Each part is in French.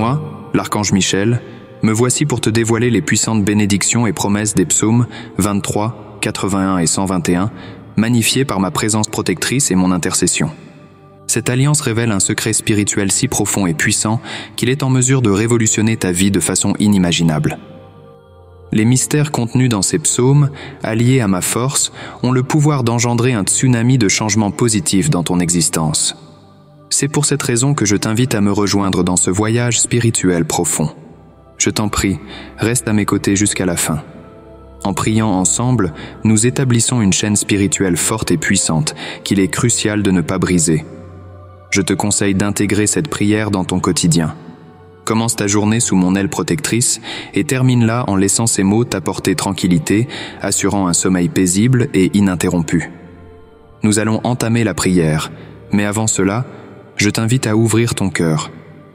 Moi, l'archange Michel, me voici pour te dévoiler les puissantes bénédictions et promesses des psaumes 23, 81 et 121, magnifiées par ma présence protectrice et mon intercession. Cette alliance révèle un secret spirituel si profond et puissant qu'il est en mesure de révolutionner ta vie de façon inimaginable. Les mystères contenus dans ces psaumes, alliés à ma force, ont le pouvoir d'engendrer un tsunami de changements positifs dans ton existence. C'est pour cette raison que je t'invite à me rejoindre dans ce voyage spirituel profond. Je t'en prie, reste à mes côtés jusqu'à la fin. En priant ensemble, nous établissons une chaîne spirituelle forte et puissante qu'il est crucial de ne pas briser. Je te conseille d'intégrer cette prière dans ton quotidien. Commence ta journée sous mon aile protectrice et termine-la en laissant ces mots t'apporter tranquillité, assurant un sommeil paisible et ininterrompu. Nous allons entamer la prière, mais avant cela, je t'invite à ouvrir ton cœur,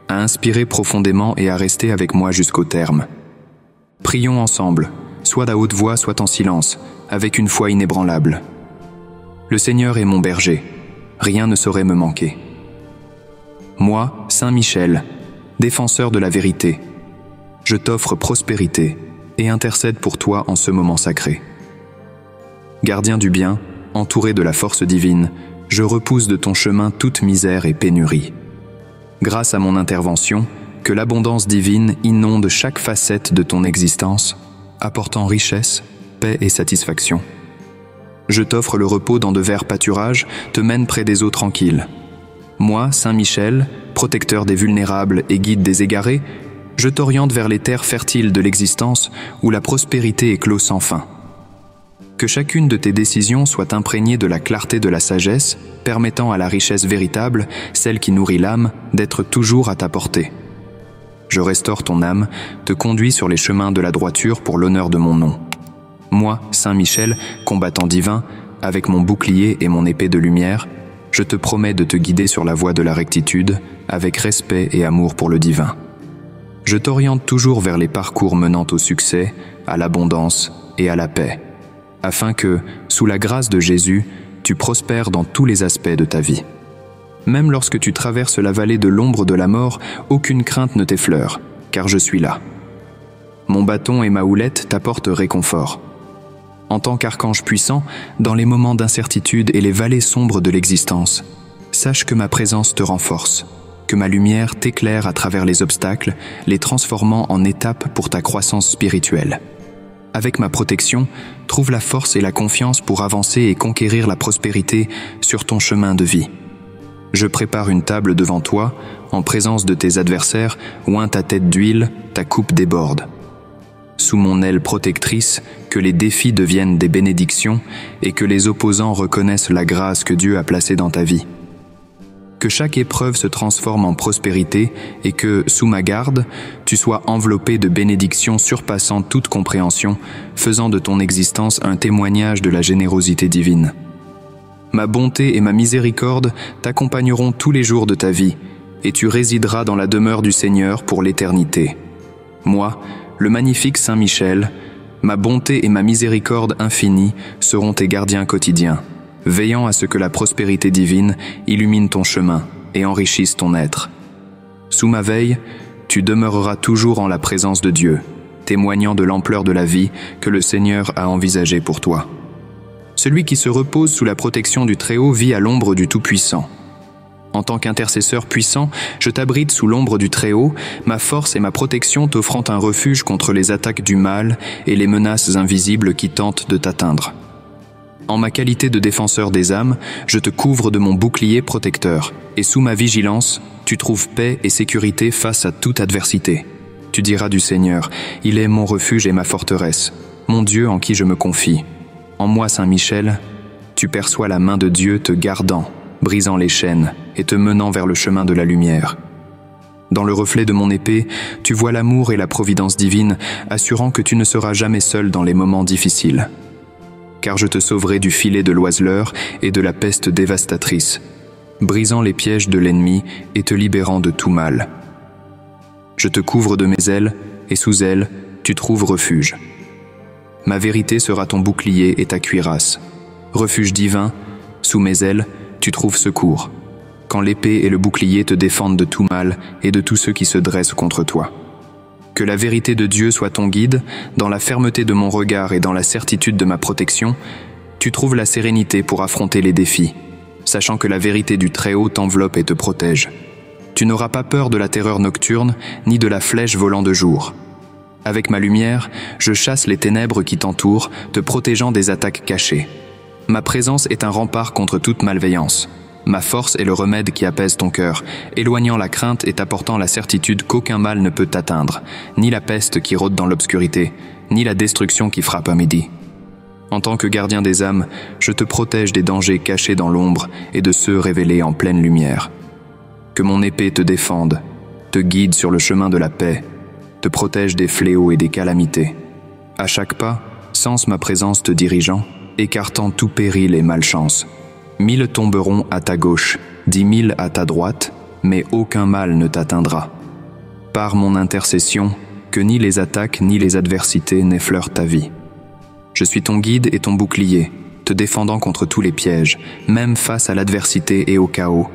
à inspirer profondément et à rester avec moi jusqu'au terme. Prions ensemble, soit à haute voix, soit en silence, avec une foi inébranlable. Le Seigneur est mon berger, rien ne saurait me manquer. Moi, Saint Michel, défenseur de la vérité, je t'offre prospérité et intercède pour toi en ce moment sacré. Gardien du bien, entouré de la force divine, je repousse de ton chemin toute misère et pénurie. Grâce à mon intervention, que l'abondance divine inonde chaque facette de ton existence, apportant richesse, paix et satisfaction. Je t'offre le repos dans de verts pâturages, te mène près des eaux tranquilles. Moi, Saint Michel, protecteur des vulnérables et guide des égarés, je t'oriente vers les terres fertiles de l'existence où la prospérité éclose sans fin. Que chacune de tes décisions soit imprégnée de la clarté de la sagesse, permettant à la richesse véritable, celle qui nourrit l'âme, d'être toujours à ta portée. Je restaure ton âme, te conduis sur les chemins de la droiture pour l'honneur de mon nom. Moi, Saint Michel, combattant divin, avec mon bouclier et mon épée de lumière, je te promets de te guider sur la voie de la rectitude, avec respect et amour pour le divin. Je t'oriente toujours vers les parcours menant au succès, à l'abondance et à la paix, afin que, sous la grâce de Jésus, tu prospères dans tous les aspects de ta vie. Même lorsque tu traverses la vallée de l'ombre de la mort, aucune crainte ne t'effleure, car je suis là. Mon bâton et ma houlette t'apportent réconfort. En tant qu'archange puissant, dans les moments d'incertitude et les vallées sombres de l'existence, sache que ma présence te renforce, que ma lumière t'éclaire à travers les obstacles, les transformant en étapes pour ta croissance spirituelle. Avec ma protection, trouve la force et la confiance pour avancer et conquérir la prospérité sur ton chemin de vie. Je prépare une table devant toi, en présence de tes adversaires, oins ta tête d'huile, ta coupe déborde. Sous mon aile protectrice, que les défis deviennent des bénédictions et que les opposants reconnaissent la grâce que Dieu a placée dans ta vie. Que chaque épreuve se transforme en prospérité et que, sous ma garde, tu sois enveloppé de bénédictions surpassant toute compréhension, faisant de ton existence un témoignage de la générosité divine. Ma bonté et ma miséricorde t'accompagneront tous les jours de ta vie, et tu résideras dans la demeure du Seigneur pour l'éternité. Moi, le magnifique Saint Michel, ma bonté et ma miséricorde infinie seront tes gardiens quotidiens, veillant à ce que la prospérité divine illumine ton chemin et enrichisse ton être. Sous ma veille, tu demeureras toujours en la présence de Dieu, témoignant de l'ampleur de la vie que le Seigneur a envisagée pour toi. Celui qui se repose sous la protection du Très-Haut vit à l'ombre du Tout-Puissant. En tant qu'intercesseur puissant, je t'abrite sous l'ombre du Très-Haut, ma force et ma protection t'offrant un refuge contre les attaques du mal et les menaces invisibles qui tentent de t'atteindre. En ma qualité de défenseur des âmes, je te couvre de mon bouclier protecteur, et sous ma vigilance, tu trouves paix et sécurité face à toute adversité. Tu diras du Seigneur, « Il est mon refuge et ma forteresse, mon Dieu en qui je me confie. » En moi, Saint Michel, tu perçois la main de Dieu te gardant, brisant les chaînes et te menant vers le chemin de la lumière. Dans le reflet de mon épée, tu vois l'amour et la providence divine, assurant que tu ne seras jamais seul dans les moments difficiles. Car je te sauverai du filet de l'oiseleur et de la peste dévastatrice, brisant les pièges de l'ennemi et te libérant de tout mal. Je te couvre de mes ailes, et sous elles, tu trouves refuge. Ma vérité sera ton bouclier et ta cuirasse. Refuge divin, sous mes ailes, tu trouves secours. quand l'épée et le bouclier te défendent de tout mal et de tous ceux qui se dressent contre toi. Que la vérité de Dieu soit ton guide, dans la fermeté de mon regard et dans la certitude de ma protection, tu trouves la sérénité pour affronter les défis, sachant que la vérité du Très-Haut t'enveloppe et te protège. Tu n'auras pas peur de la terreur nocturne, ni de la flèche volant de jour. Avec ma lumière, je chasse les ténèbres qui t'entourent, te protégeant des attaques cachées. Ma présence est un rempart contre toute malveillance. Ma force est le remède qui apaise ton cœur, éloignant la crainte et t'apportant la certitude qu'aucun mal ne peut t'atteindre, ni la peste qui rôde dans l'obscurité, ni la destruction qui frappe à midi. En tant que gardien des âmes, je te protège des dangers cachés dans l'ombre et de ceux révélés en pleine lumière. Que mon épée te défende, te guide sur le chemin de la paix, te protège des fléaux et des calamités. À chaque pas, sens ma présence te dirigeant, écartant tout péril et malchance. 1000 tomberont à ta gauche, 10 000 à ta droite, mais aucun mal ne t'atteindra. Par mon intercession, que ni les attaques ni les adversités n'effleurent ta vie. Je suis ton guide et ton bouclier, te défendant contre tous les pièges, même face à l'adversité et au chaos,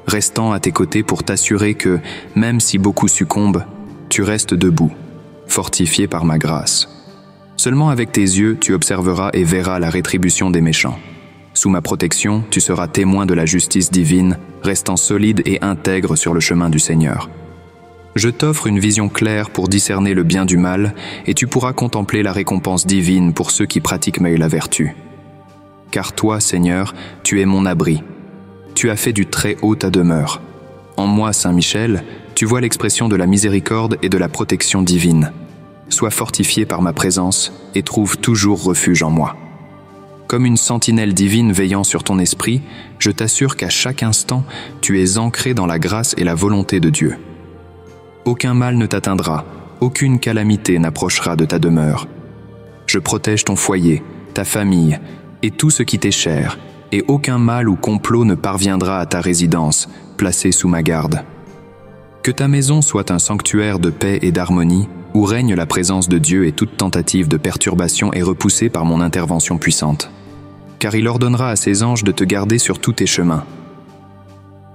restant à tes côtés pour t'assurer que, même si beaucoup succombent, tu restes debout, fortifié par ma grâce. Seulement avec tes yeux, tu observeras et verras la rétribution des méchants. Sous ma protection, tu seras témoin de la justice divine, restant solide et intègre sur le chemin du Seigneur. Je t'offre une vision claire pour discerner le bien du mal, et tu pourras contempler la récompense divine pour ceux qui pratiquent la vertu. Car toi, Seigneur, tu es mon abri. Tu as fait du Très-Haut ta demeure. En moi, Saint Michel, tu vois l'expression de la miséricorde et de la protection divine. Sois fortifié par ma présence et trouve toujours refuge en moi. Comme une sentinelle divine veillant sur ton esprit, je t'assure qu'à chaque instant, tu es ancré dans la grâce et la volonté de Dieu. Aucun mal ne t'atteindra, aucune calamité n'approchera de ta demeure. Je protège ton foyer, ta famille et tout ce qui t'est cher, et aucun mal ou complot ne parviendra à ta résidence, placée sous ma garde. Que ta maison soit un sanctuaire de paix et d'harmonie, où règne la présence de Dieu et toute tentative de perturbation est repoussée par mon intervention puissante. Car il ordonnera à ses anges de te garder sur tous tes chemins.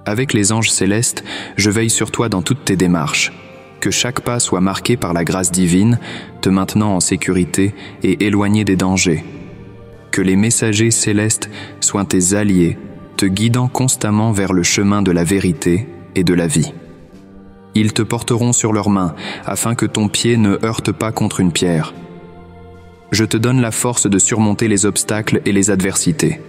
Avec les anges célestes, je veille sur toi dans toutes tes démarches. Que chaque pas soit marqué par la grâce divine, te maintenant en sécurité et éloigné des dangers. Que les messagers célestes soient tes alliés, te guidant constamment vers le chemin de la vérité et de la vie. Ils te porteront sur leurs mains, afin que ton pied ne heurte pas contre une pierre. Je te donne la force de surmonter les obstacles et les adversités.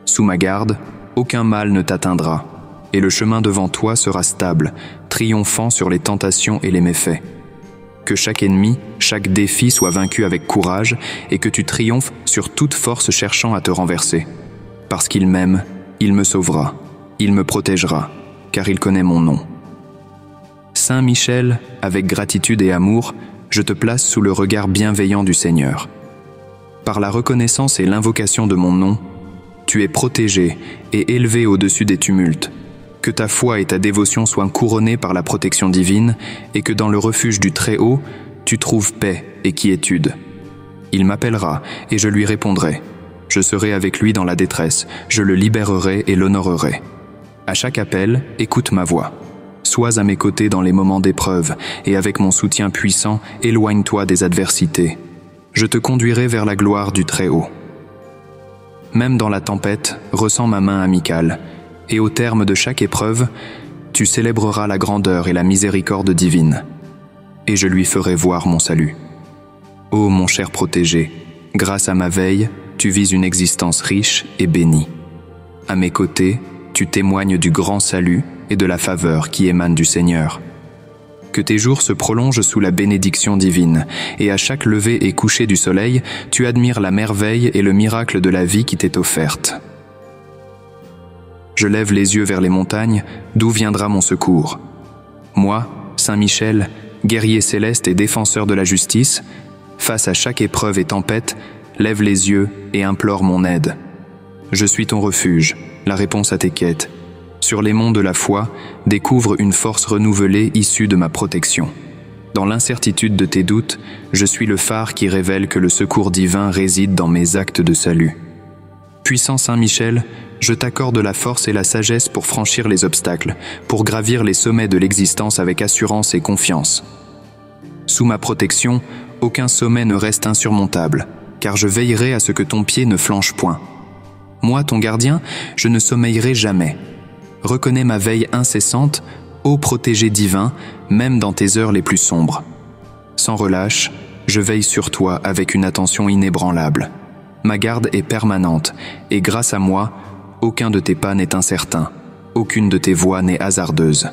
Sous ma garde, aucun mal ne t'atteindra, et le chemin devant toi sera stable, triomphant sur les tentations et les méfaits. Que chaque ennemi, chaque défi soit vaincu avec courage, et que tu triomphes sur toute force cherchant à te renverser. Parce qu'il m'aime, il me sauvera, il me protégera, car il connaît mon nom. Saint Michel, avec gratitude et amour, je te place sous le regard bienveillant du Seigneur. Par la reconnaissance et l'invocation de mon nom, tu es protégé et élevé au-dessus des tumultes. Que ta foi et ta dévotion soient couronnées par la protection divine et que dans le refuge du Très-Haut, tu trouves paix et quiétude. Il m'appellera et je lui répondrai. Je serai avec lui dans la détresse, je le libérerai et l'honorerai. À chaque appel, écoute ma voix. Sois à mes côtés dans les moments d'épreuve, et avec mon soutien puissant, éloigne-toi des adversités. Je te conduirai vers la gloire du Très-Haut. Même dans la tempête, ressens ma main amicale, et au terme de chaque épreuve, tu célébreras la grandeur et la miséricorde divine, et je lui ferai voir mon salut. Ô mon cher protégé, grâce à ma veille, tu vis une existence riche et bénie. À mes côtés, tu témoignes du grand salut et de la faveur qui émane du Seigneur. Que tes jours se prolongent sous la bénédiction divine, et à chaque lever et coucher du soleil, tu admires la merveille et le miracle de la vie qui t'est offerte. Je lève les yeux vers les montagnes, d'où viendra mon secours. Moi, Saint Michel, guerrier céleste et défenseur de la justice, face à chaque épreuve et tempête, lève les yeux et implore mon aide. Je suis ton refuge, la réponse à tes quêtes. Sur les monts de la foi, découvre une force renouvelée issue de ma protection. Dans l'incertitude de tes doutes, je suis le phare qui révèle que le secours divin réside dans mes actes de salut. Puissant Saint Michel, je t'accorde la force et la sagesse pour franchir les obstacles, pour gravir les sommets de l'existence avec assurance et confiance. Sous ma protection, aucun sommet ne reste insurmontable, car je veillerai à ce que ton pied ne flanche point. Moi, ton gardien, je ne sommeillerai jamais. Reconnais ma veille incessante, ô protégé divin, même dans tes heures les plus sombres. Sans relâche, je veille sur toi avec une attention inébranlable. Ma garde est permanente, et grâce à moi, aucun de tes pas n'est incertain, aucune de tes voies n'est hasardeuse.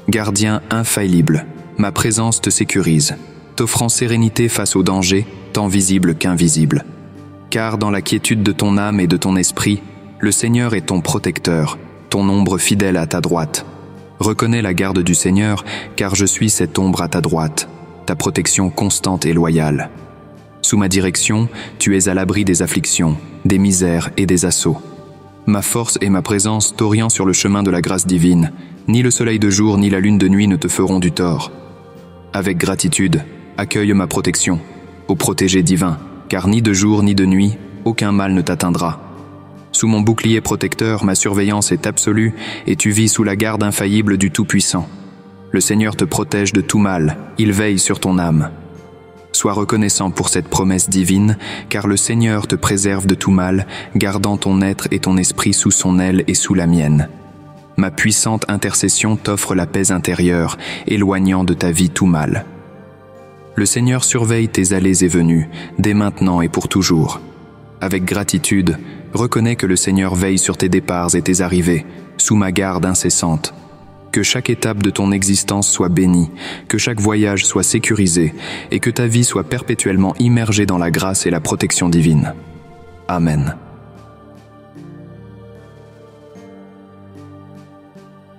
Gardien infaillible, ma présence te sécurise, t'offrant sérénité face aux dangers, tant visibles qu'invisibles. Car dans la quiétude de ton âme et de ton esprit, le Seigneur est ton protecteur, ton ombre fidèle à ta droite. Reconnais la garde du Seigneur, car je suis cette ombre à ta droite, ta protection constante et loyale. Sous ma direction, tu es à l'abri des afflictions, des misères et des assauts. Ma force et ma présence t'orientent sur le chemin de la grâce divine. Ni le soleil de jour ni la lune de nuit ne te feront du tort. Avec gratitude, accueille ma protection, ô protégé divin, car ni de jour ni de nuit, aucun mal ne t'atteindra. Sous mon bouclier protecteur, ma surveillance est absolue et tu vis sous la garde infaillible du Tout-Puissant. Le Seigneur te protège de tout mal, il veille sur ton âme. Sois reconnaissant pour cette promesse divine, car le Seigneur te préserve de tout mal, gardant ton être et ton esprit sous son aile et sous la mienne. Ma puissante intercession t'offre la paix intérieure, éloignant de ta vie tout mal. Le Seigneur surveille tes allées et venues, dès maintenant et pour toujours. Avec gratitude, reconnais que le Seigneur veille sur tes départs et tes arrivées, sous ma garde incessante. Que chaque étape de ton existence soit bénie, que chaque voyage soit sécurisé et que ta vie soit perpétuellement immergée dans la grâce et la protection divine. Amen.